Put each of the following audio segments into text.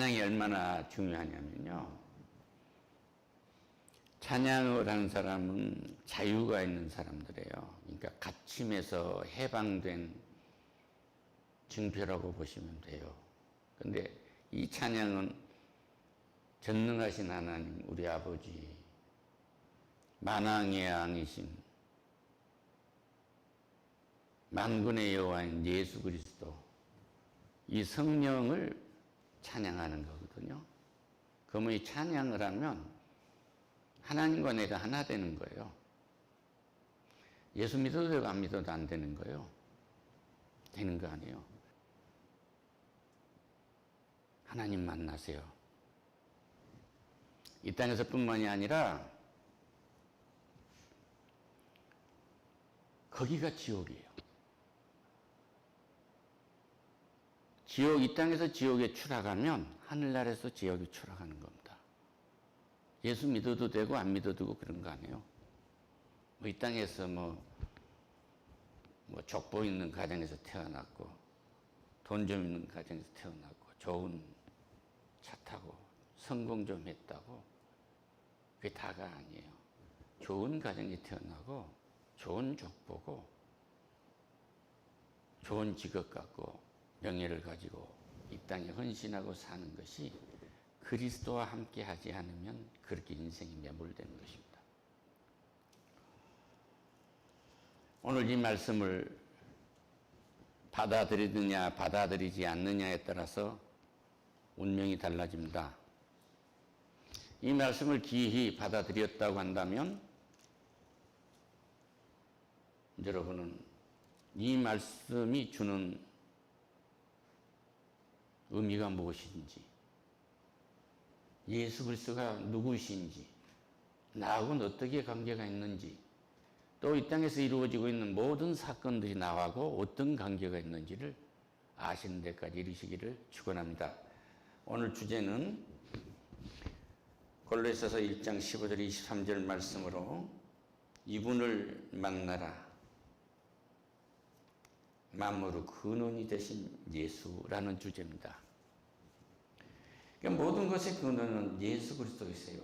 찬양이 얼마나 중요하냐면요. 찬양을 하는 사람은 자유가 있는 사람들이에요. 그러니까 갇힘에서 해방된 징표라고 보시면 돼요. 근데 이 찬양은 전능하신 하나님, 우리 아버지, 만왕의 왕이신 만군의 여호와인 예수 그리스도, 이 성령을 찬양하는 거거든요. 그러면 이 찬양을 하면 하나님과 내가 하나 되는 거예요. 예수 믿어도 되고 안 믿어도 안 되는 거예요. 되는 거 아니에요. 하나님 만나세요. 이 땅에서 뿐만이 아니라 거기가 지옥이에요. 이 땅에서 지옥에 추락하면 하늘나라에서 지옥에 추락하는 겁니다. 예수 믿어도 되고 안 믿어도 되고 그런 거 아니에요. 이 땅에서 족보 있는 가정에서 태어났고, 돈 좀 있는 가정에서 태어났고, 좋은 차 타고, 성공 좀 했다고, 그게 다가 아니에요. 좋은 가정에 태어나고, 좋은 족보고, 좋은 직업 갖고, 명예를 가지고 이 땅에 헌신하고 사는 것이 그리스도와 함께 하지 않으면 그렇게 인생이 매몰되는 것입니다. 오늘 이 말씀을 받아들이느냐 받아들이지 않느냐에 따라서 운명이 달라집니다. 이 말씀을 기히 받아들였다고 한다면 여러분은 이 말씀이 주는 의미가 무엇인지, 예수 그리스도가 누구이신지, 나하고는 어떻게 관계가 있는지, 또 이 땅에서 이루어지고 있는 모든 사건들이 나하고 어떤 관계가 있는지를 아시는 데까지 이르시기를 축원합니다. 오늘 주제는 골로새서 1장 15절 23절 말씀으로 이분을 만나라, 만물의 근원이 되신 예수라는 주제입니다. 그러니까 모든 것의 근원은 예수 그리스도이세요.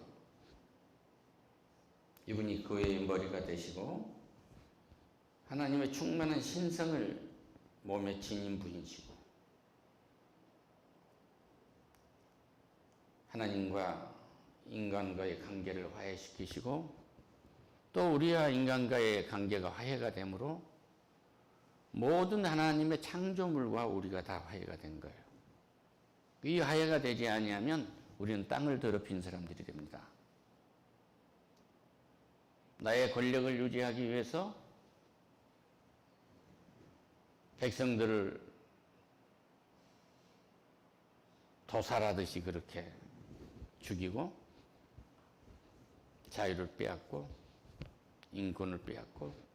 이분이 교회의 머리가 되시고 하나님의 충만한 신성을 몸에 지닌 분이시고 하나님과 인간과의 관계를 화해시키시고 또 우리와 인간과의 관계가 화해가 되므로 모든 하나님의 창조물과 우리가 다 화해가 된 거예요. 이 화해가 되지 아니하면 우리는 땅을 더럽힌 사람들이 됩니다. 나의 권력을 유지하기 위해서 백성들을 도살하듯이 그렇게 죽이고 자유를 빼앗고 인권을 빼앗고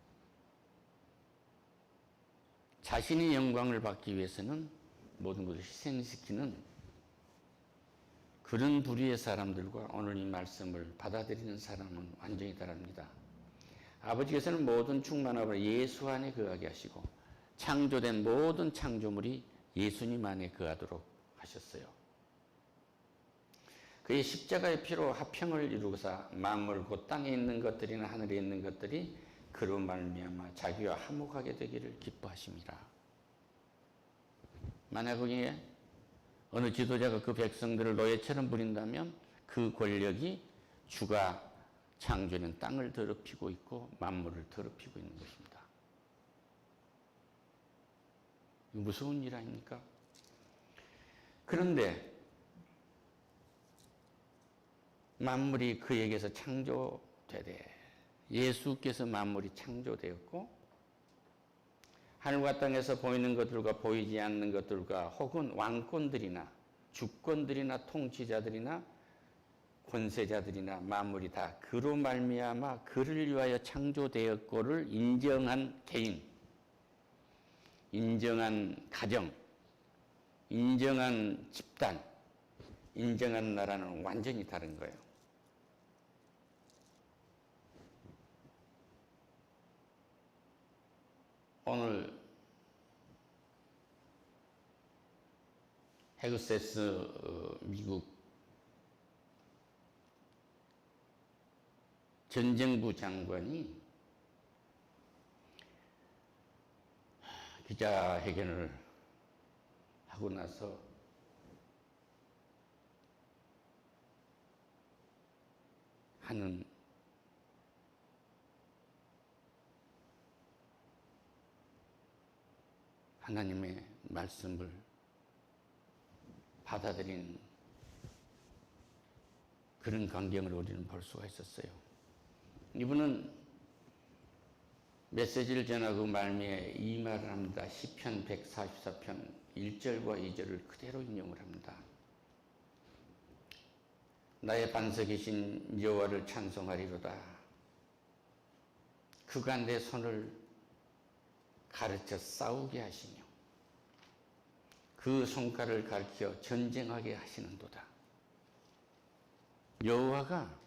자신의 영광을 받기 위해서는 모든 것을 희생시키는 그런 부류의 사람들과 오늘 이 말씀을 받아들이는 사람은 완전히 다릅니다. 아버지께서는 모든 충만함을 예수 안에 거하게 하시고 창조된 모든 창조물이 예수님 안에 거하도록 하셨어요. 그의 십자가의 피로 화평을 이루고사 만물 곧 땅에 있는 것들이나 하늘에 있는 것들이 그로 말미암아 자기와 화목하게 되기를 기뻐하심이라. 만약 거기에 어느 지도자가 그 백성들을 노예처럼 부린다면 그 권력이 주가 창조된 땅을 더럽히고 있고 만물을 더럽히고 있는 것입니다. 무서운 일 아닙니까? 그런데 만물이 그에게서 창조되되 예수께서 만물이 창조되었고 하늘과 땅에서 보이는 것들과 보이지 않는 것들과 혹은 왕권들이나 주권들이나 통치자들이나 권세자들이나 만물이 다 그로 말미암아 그를 위하여 창조되었고를 인정한 개인, 인정한 가정, 인정한 집단, 인정한 나라는 완전히 다른 거예요. 오늘 헤그세스 미국 전쟁부 장관이 기자회견을 하고 나서 하는 하나님의 말씀을 받아들인 그런 광경을 우리는 볼 수가 있었어요. 이분은 메시지를 전하고 말미에 이 말을 합니다. 시편 144편 1절과 2절을 그대로 인용을 합니다. 나의 반석이신 여호와를 찬송하리로다. 그가 내 손을 가르쳐 싸우게 하시며 그 손가락을 가르쳐 전쟁하게 하시는도다. 여호와가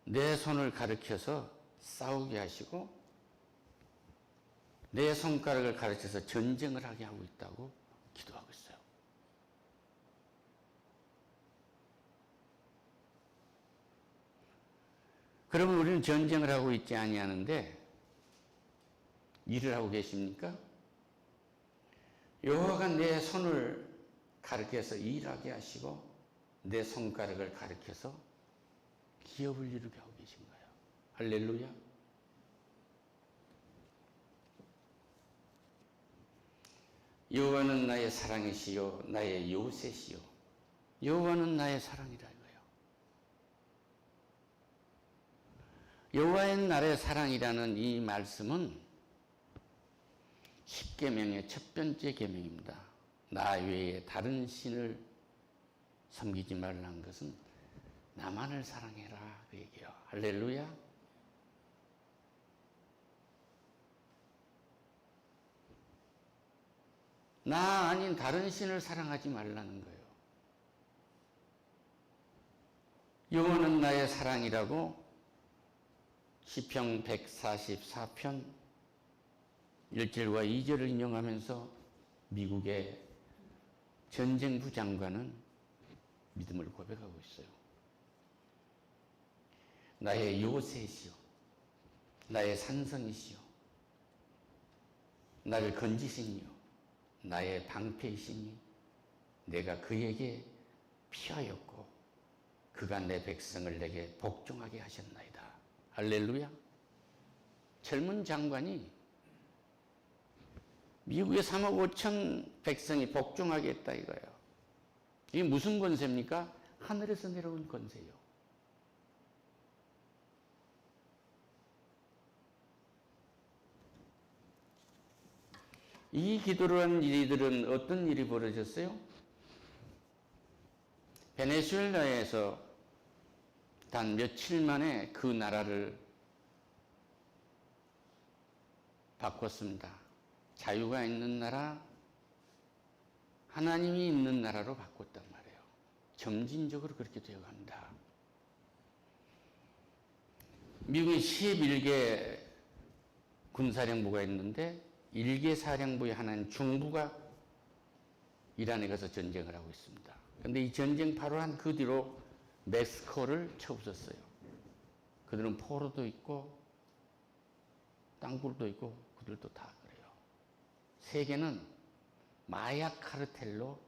내 손을 가르쳐서 싸우게 하시고 내 손가락을 가르쳐서 전쟁을 하게 하고 있다고 기도하고 있어요. 그러면 우리는 전쟁을 하고 있지 아니하는데 일을 하고 계십니까? 여호와가 내 손을 가르쳐서 일하게 하시고 내 손가락을 가르쳐서 기업을 이루게 하고 계신 거예요. 할렐루야. 여호와는 나의 사랑이시요 나의 요새시요. 여호와는 나의 사랑이라 이거예요. 여호와의 나의 사랑이라는 이 말씀은 십계명의 첫 번째 계명입니다. 나 외에 다른 신을 섬기지 말라는 것은 나만을 사랑해라 그 얘기예요. 할렐루야. 나 아닌 다른 신을 사랑하지 말라는 거예요. 여호와는 나의 사랑이라고 시편 144편 1절과 2절을 인용하면서 미국의 전쟁부 장관은 믿음을 고백하고 있어요. 나의 요새시요 나의 산성이시요 나를 건지시니요 나의 방패이시니 내가 그에게 피하였고 그가 내 백성을 내게 복종하게 하셨나이다. 할렐루야. 젊은 장관이 미국의 3억 5천 백성이 복종하게 했다 이거예요. 이게 무슨 권세입니까? 하늘에서 내려온 권세예요. 이 기도를 한 이들은 어떤 일이 벌어졌어요? 베네수엘라에서 단 며칠 만에 그 나라를 바꿨습니다. 자유가 있는 나라, 하나님이 있는 나라로 바꿨단 말이에요. 점진적으로 그렇게 되어갑니다. 미국에 11개 군사령부가 있는데 1개 사령부의 하나인 중부가 이란에 가서 전쟁을 하고 있습니다. 그런데 이 전쟁 바로 한 그 뒤로 멕시코를 쳐부쉈어요. 그들은 포로도 있고 땅굴도 있고 그들도 다 그래요. 세계는 마약 카르텔로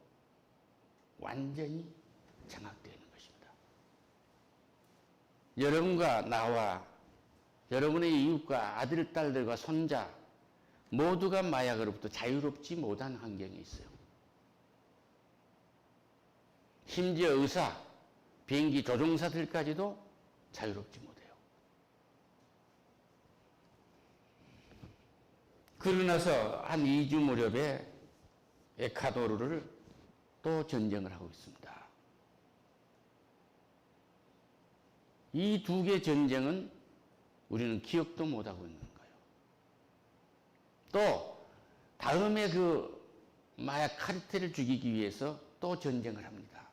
완전히 장악되어 있는 것입니다. 여러분과 나와 여러분의 이웃과 아들, 딸들과 손자 모두가 마약으로부터 자유롭지 못한 환경에 있어요. 심지어 의사, 비행기 조종사들까지도 자유롭지 못해요. 그러나서 한 2주 무렵에 에콰도르를 또 전쟁을 하고 있습니다. 이 두 개 전쟁은 우리는 기억도 못하고 있는 거예요. 또 다음에 그 마약 카르텔을 죽이기 위해서 또 전쟁을 합니다.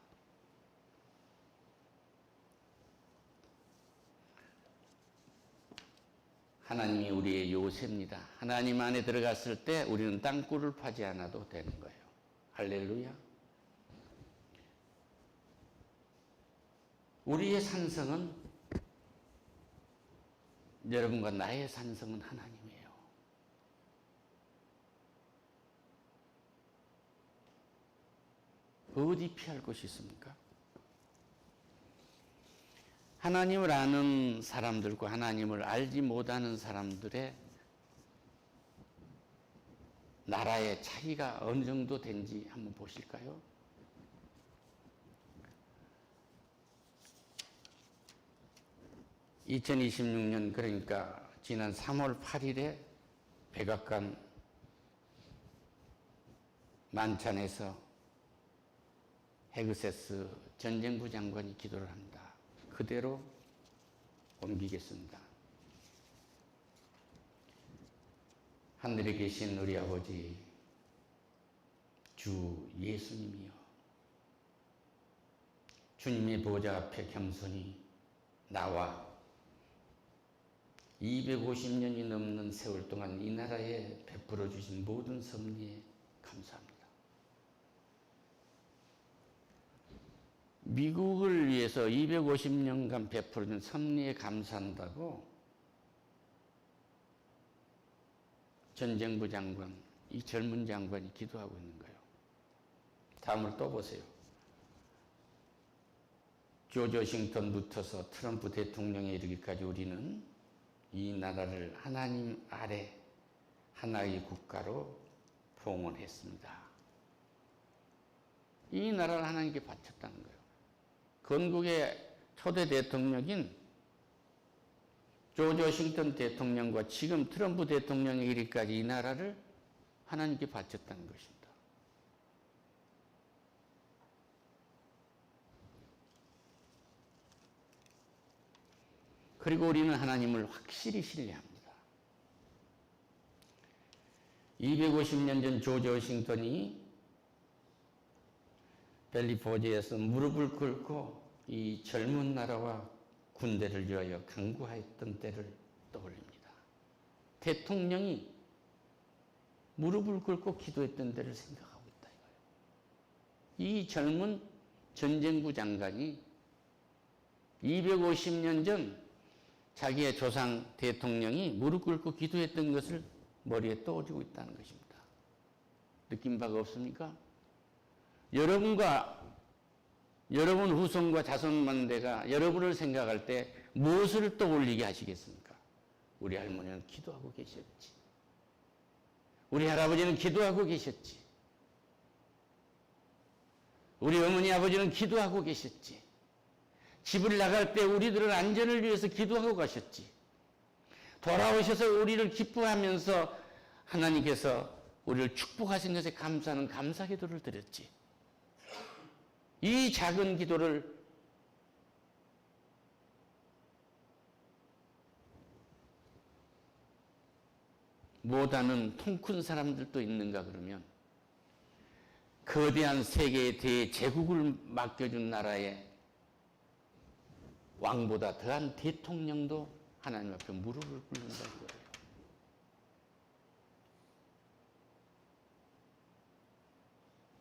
하나님이 우리의 요새입니다. 하나님 안에 들어갔을 때 우리는 땅굴을 파지 않아도 되는 거예요. 할렐루야. 우리의 산성은, 여러분과 나의 산성은 하나님이에요. 어디 피할 곳이 있습니까? 하나님을 아는 사람들과 하나님을 알지 못하는 사람들의 나라의 차이가 어느 정도 된지 한번 보실까요? (2026년) 그러니까 지난 3월 8일에 백악관 만찬에서 헤그세스 전쟁부 장관이 기도를 합니다. 그대로 옮기겠습니다. 하늘에 계신 우리 아버지 주 예수님이여, 주님의 보좌 앞에 겸손히 나와 250년이 넘는 세월 동안 이 나라에 베풀어 주신 모든 섭리에 감사합니다. 미국을 위해서 250년간 베풀어준 섭리에 감사한다고 전쟁부 장관, 이 젊은 장관이 기도하고 있는 거예요. 다음을 또 보세요. 조지 워싱턴부터서 트럼프 대통령에 이르기까지 우리는 이 나라를 하나님 아래 하나의 국가로 봉헌했습니다. 이 나라를 하나님께 바쳤다는 거예요. 건국의 초대 대통령인 조지 워싱턴 대통령과 지금 트럼프 대통령에 이르기까지 이 나라를 하나님께 바쳤다는 것입니다. 그리고 우리는 하나님을 확실히 신뢰합니다. 250년 전 조지 워싱턴이 벨리포즈에서 무릎을 꿇고 이 젊은 나라와 군대를 위하여 강구하였던 때를 떠올립니다. 대통령이 무릎을 꿇고 기도했던 때를 생각하고 있다 이거예요. 이 젊은 전쟁부 장관이 250년 전 자기의 조상 대통령이 무릎 꿇고 기도했던 것을 머리에 떠올리고 있다는 것입니다. 느낀 바가 없습니까? 여러분과 여러분 후손과 자손만대가 여러분을 생각할 때 무엇을 떠올리게 하시겠습니까? 우리 할머니는 기도하고 계셨지. 우리 할아버지는 기도하고 계셨지. 우리 어머니 아버지는 기도하고 계셨지. 집을 나갈 때 우리들은 안전을 위해서 기도하고 가셨지. 돌아오셔서 우리를 기뻐하면서 하나님께서 우리를 축복하신 것에 감사하는 감사 기도를 드렸지. 이 작은 기도를 못하는 통 큰 사람들도 있는가 그러면 거대한 세계의 대제국을 맡겨준 나라의 왕보다 더한 대통령도 하나님 앞에 무릎을 꿇는다는 거예요.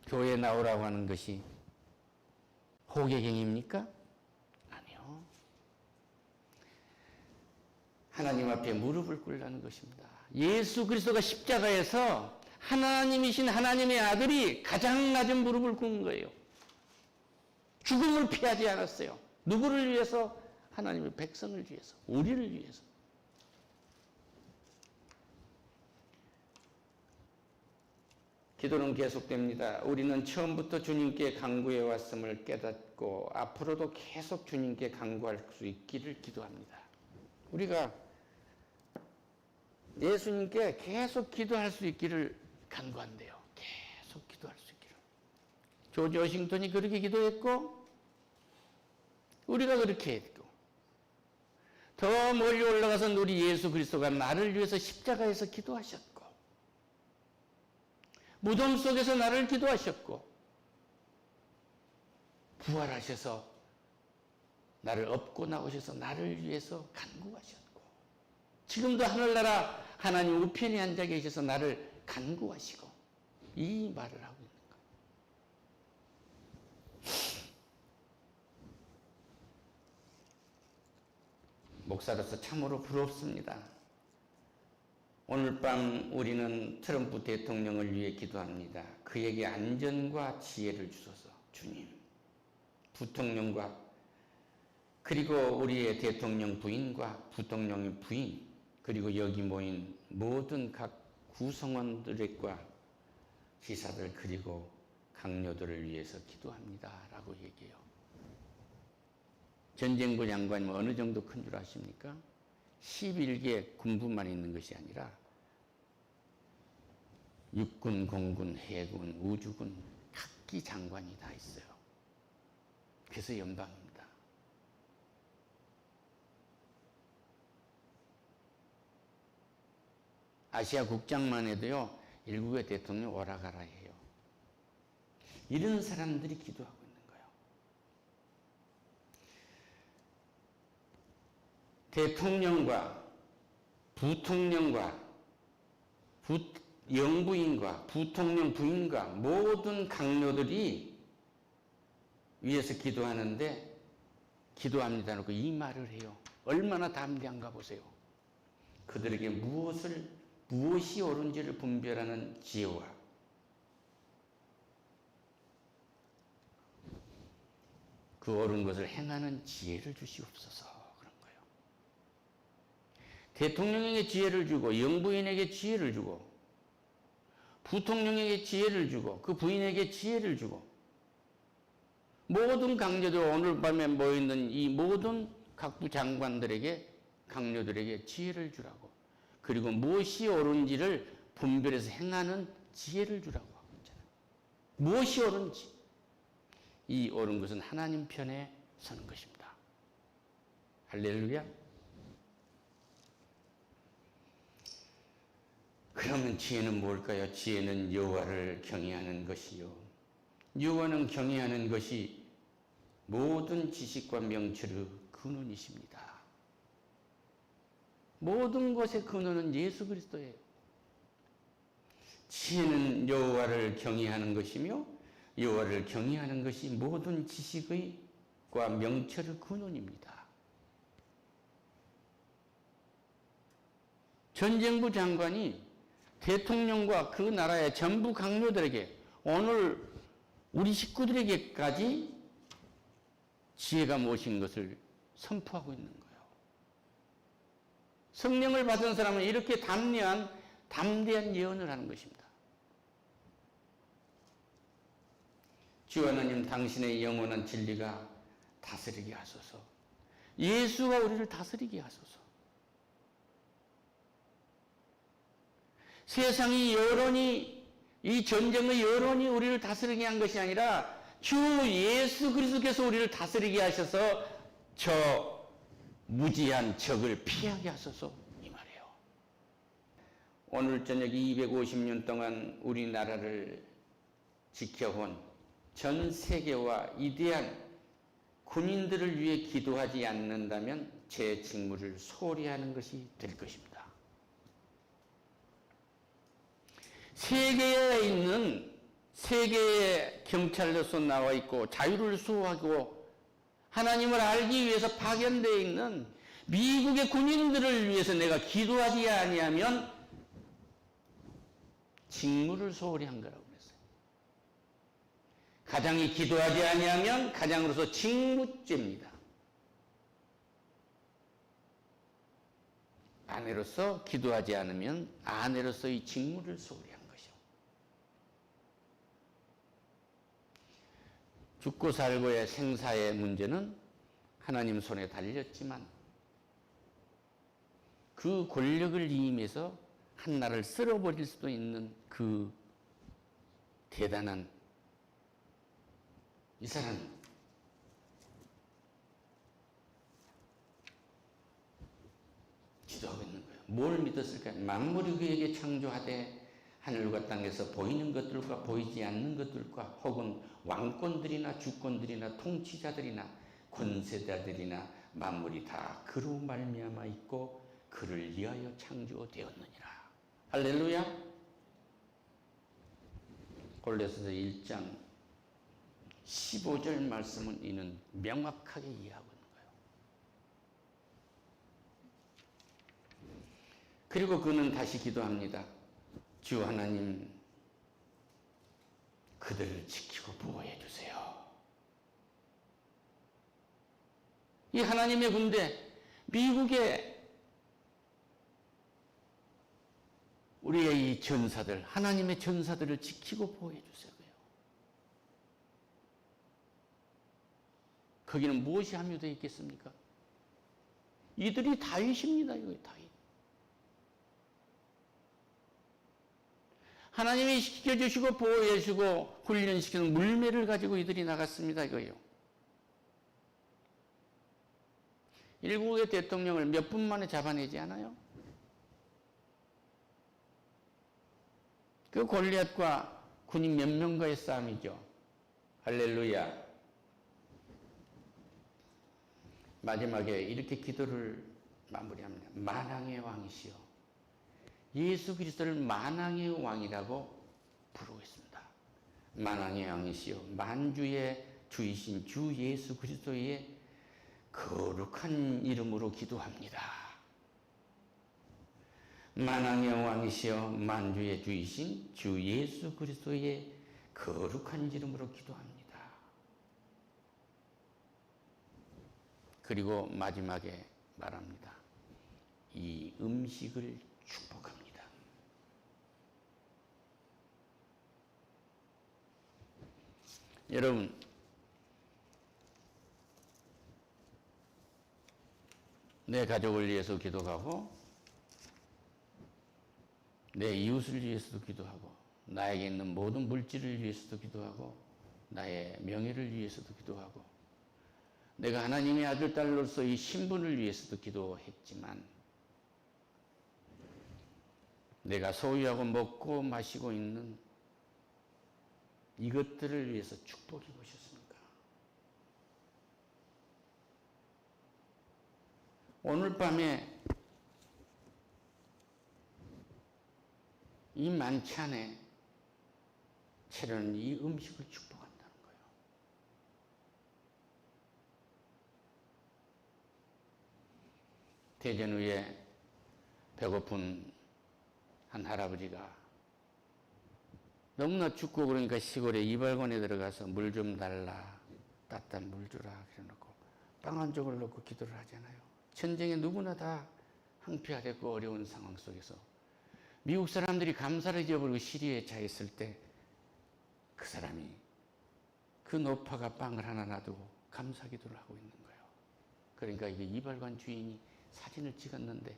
교회에 나오라고 하는 것이 호객행입니까? 아니요. 하나님 앞에 무릎을 꿇라는 것입니다. 예수 그리스도가 십자가에서 하나님이신 하나님의 아들이 가장 낮은 무릎을 꿇는 거예요. 죽음을 피하지 않았어요. 누구를 위해서? 하나님의 백성을 위해서, 우리를 위해서. 기도는 계속됩니다. 우리는 처음부터 주님께 간구해 왔음을 깨닫고 앞으로도 계속 주님께 간구할 수 있기를 기도합니다. 우리가 예수님께 계속 기도할 수 있기를 간구한대요. 계속 기도할 수 있기를. 조지 워싱턴이 그렇게 기도했고 우리가 그렇게 했고 더 멀리 올라가서 우리 예수 그리스도가 나를 위해서 십자가에서 기도하셨고 무덤 속에서 나를 기도하셨고 부활하셔서 나를 업고 나오셔서 나를 위해서 간구하셨고 지금도 하늘나라 하나님 우편에 앉아 계셔서 나를 간구하시고 이 말을 하고 있는 거예요. 목사로서 참으로 부럽습니다. 오늘 밤 우리는 트럼프 대통령을 위해 기도합니다. 그에게 안전과 지혜를 주소서. 주님, 부통령과 그리고 우리의 대통령 부인과 부통령의 부인 그리고 여기 모인 모든 각 구성원들과 기사들 그리고 강요들을 위해서 기도합니다. 라고 얘기해요. 전쟁부 장관이 어느 정도 큰 줄 아십니까? 11개 군부만 있는 것이 아니라 육군, 공군, 해군, 우주군 각기 장관이 다 있어요. 그래서 연방입니다. 아시아 국장만 해도요, 7개 대통령 오라가라 해요. 이런 사람들이 기도하고 있는 거예요. 대통령과 부통령과 영부인과 부통령 부인과 모든 강요들이 위해서 기도하는데 기도합니다 놓고 이 말을 해요. 얼마나 담대한가 보세요. 그들에게 무엇이 옳은지를 분별하는 지혜와 그 옳은 것을 행하는 지혜를 주시옵소서 그런 거예요. 대통령에게 지혜를 주고 영부인에게 지혜를 주고 부통령에게 지혜를 주고 그 부인에게 지혜를 주고 모든 강요들 오늘 밤에 모여있는 이 모든 각부 장관들에게 강요들에게 지혜를 주라고 그리고 무엇이 옳은지를 분별해서 행하는 지혜를 주라고 하고 있잖아요. 무엇이 옳은지 이 옳은 것은 하나님 편에 서는 것입니다. 할렐루야. 그러면 지혜는 뭘까요? 지혜는 여호와를 경외하는 것이요. 여호와는 경외하는 것이 모든 지식과 명철의 근원이십니다. 모든 것의 근원은 예수 그리스도예요. 지혜는 여호와를 경외하는 것이며 여호와를 경외하는 것이 모든 지식과 명철의 근원입니다. 전쟁부 장관이 대통령과 그 나라의 전부 강요들에게 오늘 우리 식구들에게까지 지혜가 무엇인 것을 선포하고 있는 거예요. 성령을 받은 사람은 이렇게 담대한 예언을 하는 것입니다. 주 하나님 당신의 영원한 진리가 다스리게 하소서. 예수가 우리를 다스리게 하소서. 세상의 여론이 이 전쟁의 여론이 우리를 다스리게 한 것이 아니라 주 예수 그리스도께서 우리를 다스리게 하셔서 저 무지한 적을 피하게 하소서 이 말이에요. 오늘 저녁 250년 동안 우리나라를 지켜온 전 세계와 위대한 군인들을 위해 기도하지 않는다면 제 직무를 소홀히 하는 것이 될 것입니다. 세계의 경찰로서 나와 있고 자유를 수호하고 하나님을 알기 위해서 파견되어 있는 미국의 군인들을 위해서 내가 기도하지 아니하면 직무를 소홀히 한 거라고 그랬어요. 가장이 기도하지 아니하면 가장으로서 직무죄입니다. 아내로서 기도하지 않으면 아내로서의 직무를 소홀히 한 것이요. 죽고 살고의 생사의 문제는 하나님 손에 달렸지만 그 권력을 이임해서 한 나라를 쓸어버릴 수도 있는 그 대단한 이 사람 기도하고 있는 거예요. 뭘 믿었을까요? 만물이 그에게 창조하되 하늘과 땅에서 보이는 것들과 보이지 않는 것들과 혹은 왕권들이나 주권들이나 통치자들이나 권세자들이나 만물이 다 그로 말미암아 있고 그를 위하여 창조되었느니라. 할렐루야. 골로새서 1장 15절 말씀은 이는 명확하게 이해하고 있는 거예요. 그리고 그는 다시 기도합니다. 주 하나님, 그들을 지키고 보호해 주세요. 이 하나님의 군대, 미국의 우리의 이 전사들, 하나님의 전사들을 지키고 보호해 주세요. 거기는 무엇이 함유되어 있겠습니까? 이들이 다윗입니다. 이거 다윗. 하나님이 시켜주시고 보호해주시고 훈련시키는 물매를 가지고 이들이 나갔습니다. 이거요. 일국의 대통령을 몇 분 만에 잡아내지 않아요? 그 골리앗과 군인 몇 명과의 싸움이죠. 할렐루야. 마지막에 이렇게 기도를 마무리합니다. 만왕의 왕이시여. 예수 그리스도를 만왕의 왕이라고 부르고 있습니다. 만왕의 왕이시여. 만주의 주이신 주 예수 그리스도의 거룩한 이름으로 기도합니다. 만왕의 왕이시여 만주의 주이신 주 예수 그리스도의 거룩한 이름으로 기도합니다. 그리고 마지막에 말합니다. 이 음식을 축복합니다. 여러분, 내 가족을 위해서 기도하고 내 이웃을 위해서도 기도하고 나에게 있는 모든 물질을 위해서도 기도하고 나의 명예를 위해서도 기도하고 내가 하나님의 아들, 딸로서 이 신분을 위해서도 기도했지만 내가 소유하고 먹고 마시고 있는 이것들을 위해서 축복해 보셨습니까? 오늘 밤에 이 만찬에 차려는 이 음식을 축복한다는 거예요. 대전 후에 배고픈 한 할아버지가 너무나 춥고 그러니까 시골에 이발관에 들어가서 물 좀 달라, 따뜻한 물 주라 그래놓고 빵 한 쪽을 놓고 기도를 하잖아요. 전쟁에 누구나 다 항폐화됐고 어려운 상황 속에서 미국 사람들이 감사를 잊어버리고 시리에 차 있을 때 그 사람이 그 노파가 빵을 하나 놔두고 감사 기도를 하고 있는 거예요. 그러니까 이게 이발관 주인이 사진을 찍었는데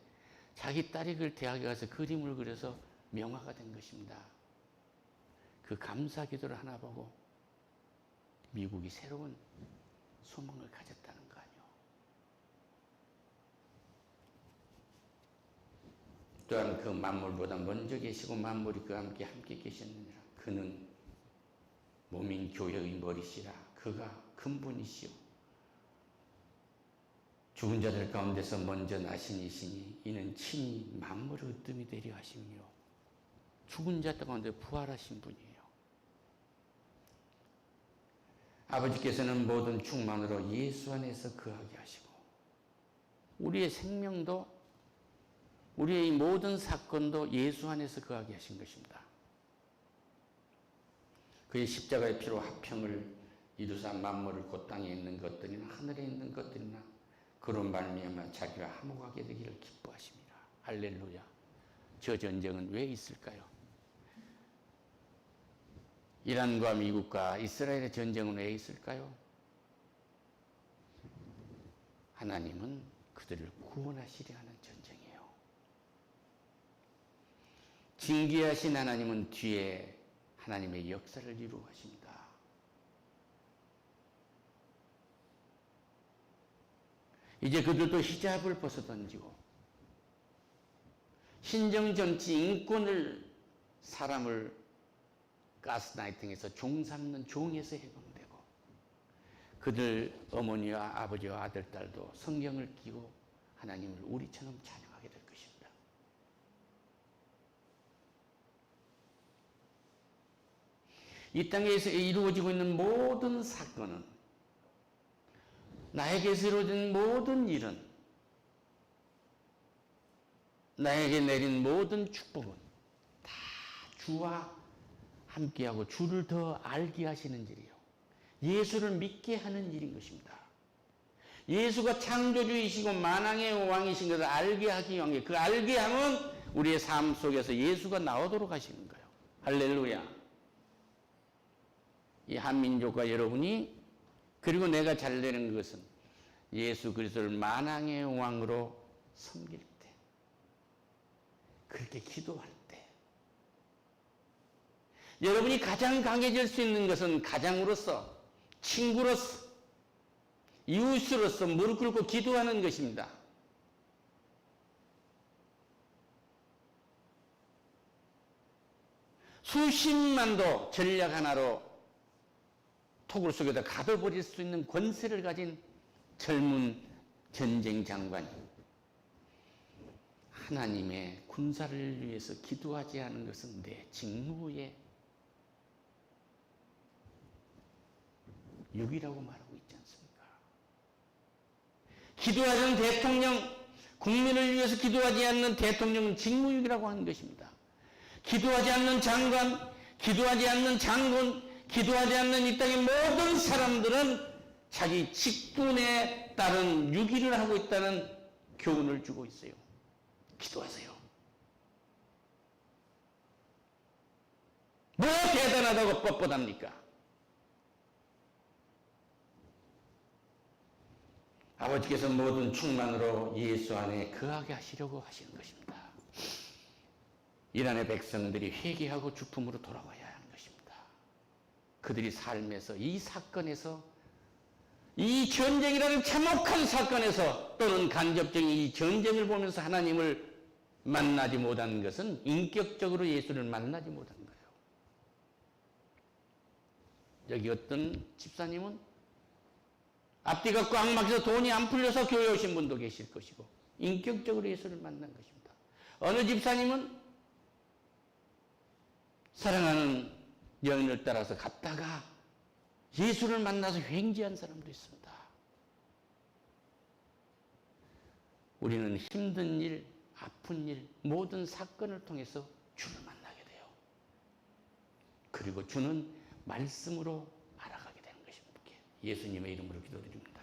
자기 딸이 그 대학에 가서 그림을 그려서 명화가 된 것입니다. 그 감사 기도를 하나 보고 미국이 새로운 소망을 가졌다는 거 아니에요. 또한 그 만물보다 먼저 계시고 만물이 그와 함께 계셨느니라. 그는 몸인 교회의 머리시라. 그가 근본이시오. 죽은 자들 가운데서 먼저 나신 이시니 이는 친히 만물의 으뜸이 되려 하시며 죽은 자들 가운데 부활하신 분이에요. 아버지께서는 모든 충만으로 예수 안에서 거하게 하시고 우리의 생명도 우리의 모든 사건도 예수 안에서 거하게 하신 것입니다. 그의 십자가의 피로 화평을 이루사 만물을 곧 땅에 있는 것들이나 하늘에 있는 것들이나 그로 말미암아 자기와 화목하게 되기를 기뻐하십니다. 할렐루야. 저 전쟁은 왜 있을까요? 이란과 미국과 이스라엘의 전쟁은 왜 있을까요? 하나님은 그들을 구원하시려 하는 전쟁이에요. 징계하신 하나님은 뒤에 하나님의 역사를 이루어 가십니다. 이제 그들도 히잡을 벗어던지고 신정정치 인권을 사람을 가스라이팅해서 종 삼는 종에서 해방되고 그들 어머니와 아버지와 아들, 딸도 성경을 끼고 하나님을 우리처럼 찬양하게 될 것입니다. 이 땅에서 이루어지고 있는 모든 사건은, 나에게서 이루어진 모든 일은, 나에게 내린 모든 축복은 다 주와 함께하고 주를 더 알게 하시는 일이요, 예수를 믿게 하는 일인 것입니다. 예수가 창조주이시고 만왕의 왕이신 것을 알게 하기 위한, 그 알게 하면 우리의 삶 속에서 예수가 나오도록 하시는 거예요. 할렐루야. 이 한민족과 여러분이, 그리고 내가 잘 되는 것은 예수 그리스도를 만왕의 왕으로 섬길 때, 그렇게 기도할 때, 여러분이 가장 강해질 수 있는 것은 가장으로서, 친구로서, 이웃으로서 무릎 꿇고 기도하는 것입니다. 수십만도 전략 하나로 토굴 속에다 가둬버릴 수 있는 권세를 가진 젊은 전쟁 장관이 하나님의 군사를 위해서 기도하지 않은 것은 내 직무의 육이라고 말하고 있지 않습니까? 기도하지 않는 대통령, 국민을 위해서 기도하지 않는 대통령은 직무유기라고 하는 것입니다. 기도하지 않는 장관, 기도하지 않는 장군, 기도하지 않는 이 땅의 모든 사람들은 자기 직분에 따른 유기를 하고 있다는 교훈을 주고 있어요. 기도하세요. 뭐 대단하다고 뻣뻣합니까? 아버지께서 모든 충만으로 예수 안에 거하게 하시려고 하시는 것입니다. 이란의 백성들이 회개하고 주품으로 돌아와야 하는 것입니다. 그들이 삶에서, 이 사건에서, 이 전쟁이라는 참혹한 사건에서, 또는 간접적인 이 전쟁을 보면서 하나님을 만나지 못한 것은 인격적으로 예수를 만나지 못한 거예요. 여기 어떤 집사님은 앞뒤가 꽉 막혀서 돈이 안 풀려서 교회 오신 분도 계실 것이고, 인격적으로 예수를 만난 것입니다. 어느 집사님은 사랑하는 여인을 따라서 갔다가 예수를 만나서 횡재한 사람도 있습니다. 우리는 힘든 일, 아픈 일, 모든 사건을 통해서 주를 만나게 돼요. 그리고 주는 말씀으로 알아가게 되는 것입니다. 예수님의 이름으로 기도드립니다.